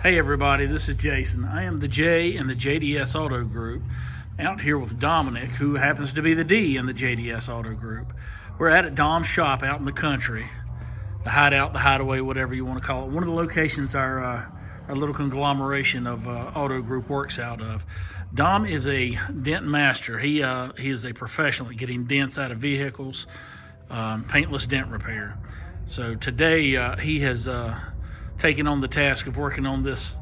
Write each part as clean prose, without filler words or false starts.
Hey everybody, this is Jason. I am the J in the JDS Auto Group, out here with Dominic, who happens to be the D in the JDS Auto Group. We're at Dom's shop out in the country, the hideout, the hideaway, whatever you want to call it. One of the locations our little conglomeration of Auto Group works out of. Dom is a dent master. He is a professional at getting dents out of vehicles, paintless dent repair. So today he has taken on the task of working on this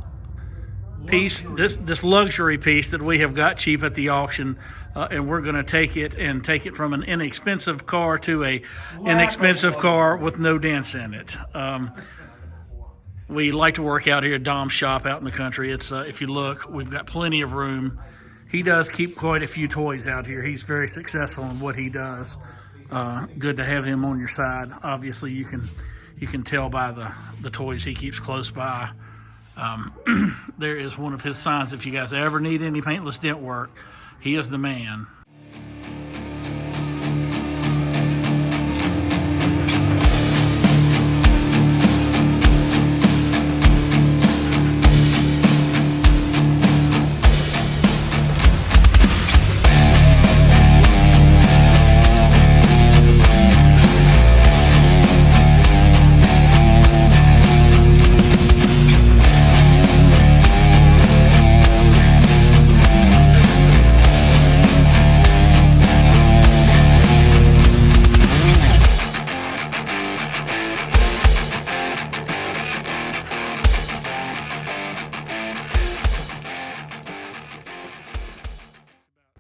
piece, this luxury piece that we have got cheap at the auction, and we're going to take it from an inexpensive car to a inexpensive car with no dents in it. We like to work out here at Dom's shop out in the country. It's if you look, we've got plenty of room. He does keep quite a few toys out here. He's very successful in what he does. Good to have him on your side. Obviously, you can tell by the toys he keeps close by. There is one of his signs. If you guys ever need any paintless dent work, he is the man.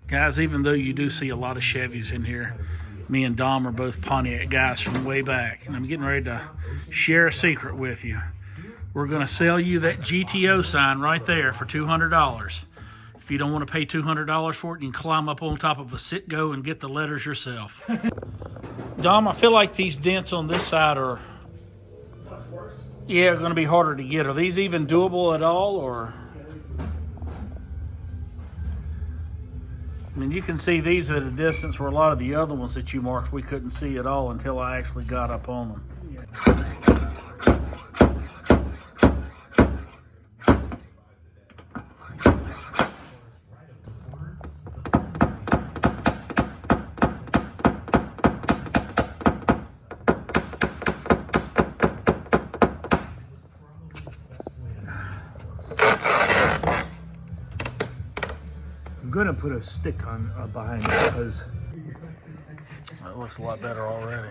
Guys, even though you do see a lot of Chevys in here, me and Dom are both Pontiac guys from way back. And I'm getting ready to share a secret with you. We're going to sell you that GTO sign right there for $200. If you don't want to pay $200 for it, you can climb up on top of a Citgo and get the letters yourself. Dom, I feel like these dents on this side are, going to be harder to get. Are these even doable at all, or? I mean, you can see these at a distance where a lot of the other ones that you marked we couldn't see at all until I actually got up on them. I'm gonna put a stick on behind it because that looks a lot better already.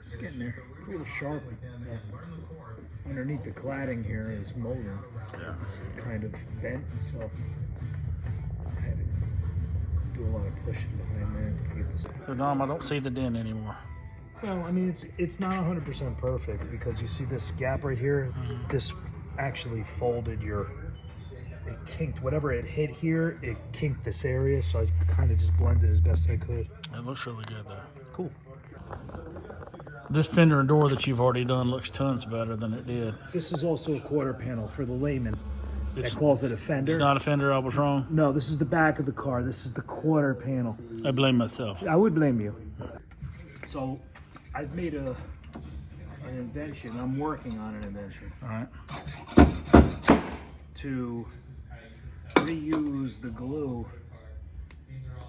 It's getting there. It's a little sharp. Underneath the cladding here is molding. Yeah. It's kind of bent, so I had to do a lot of pushing behind that to get this. So Dom, I don't see the dent anymore. Well, I mean, it's not 100% perfect because you see this gap right here. This actually folded it kinked, whatever it hit here, it kinked this area, so I kind of just blended as best I could. It looks really good though. Cool. This fender and door that you've already done looks tons better than it did. This is also a quarter panel for the layman that calls it a fender. It's not a fender, I was wrong? No, this is the back of the car. This is the quarter panel. I blame myself. I would blame you. So I've made an invention. I'm working on an invention. All right. To reuse the glue,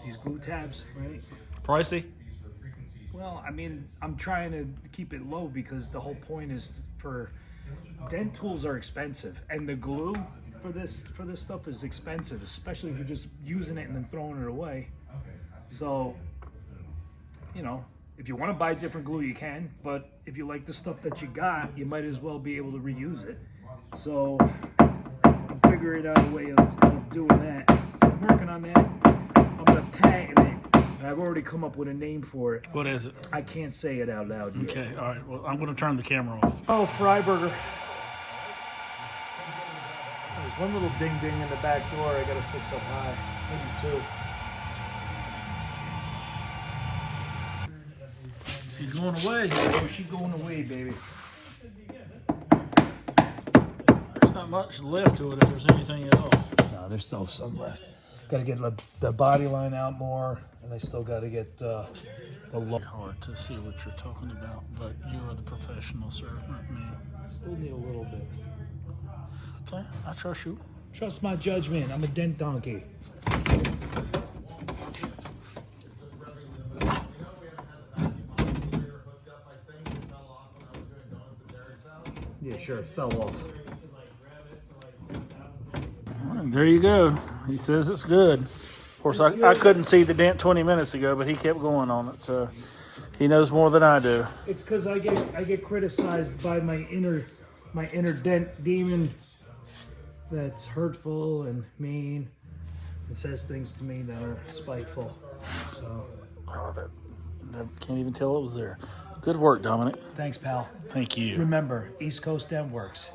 these glue tabs, right? Pricey? Well, I mean, I'm trying to keep it low because the whole point is for dent tools are expensive, and the glue for this stuff is expensive, especially if you're just using it and then throwing it away. So, you know, if you want to buy different glue, you can, but if you like the stuff that you got, you might as well be able to reuse it. So I'm figuring out a way of doing that. So I'm working on that. I'm gonna patent it, and I've already come up with a name for it. What is it? I can't say it out loud yet. Okay, all right. Well, I'm going to turn the camera off. Oh, Freiburger. There's one little ding-ding in the back door I gotta fix up high. Maybe two. She's going away. Oh, she's going away, baby. There's not much left to it if there's anything at all. No, there's still some left. Gotta get the body line out more, and I still gotta get the low. Hard to see what you're talking about, but you are the professional, sir, not me. Still need a little bit. I trust you. Trust my judgment. I'm a dent donkey. Yeah, sure, it fell off. There you go. He says it's good. Of course, I couldn't see the dent 20 minutes ago, but he kept going on it, so he knows more than I do. It's because I get criticized by my inner dent demon that's hurtful and mean and says things to me that are spiteful. So I can't even tell it was there. Good work, Dominic. thanks, pal. Thank you. Remember, East Coast Dent works.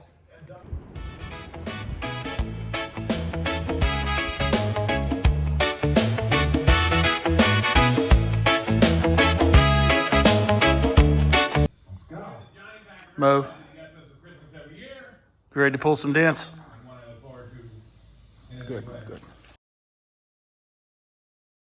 Mo, you ready to pull some dents? Good, good.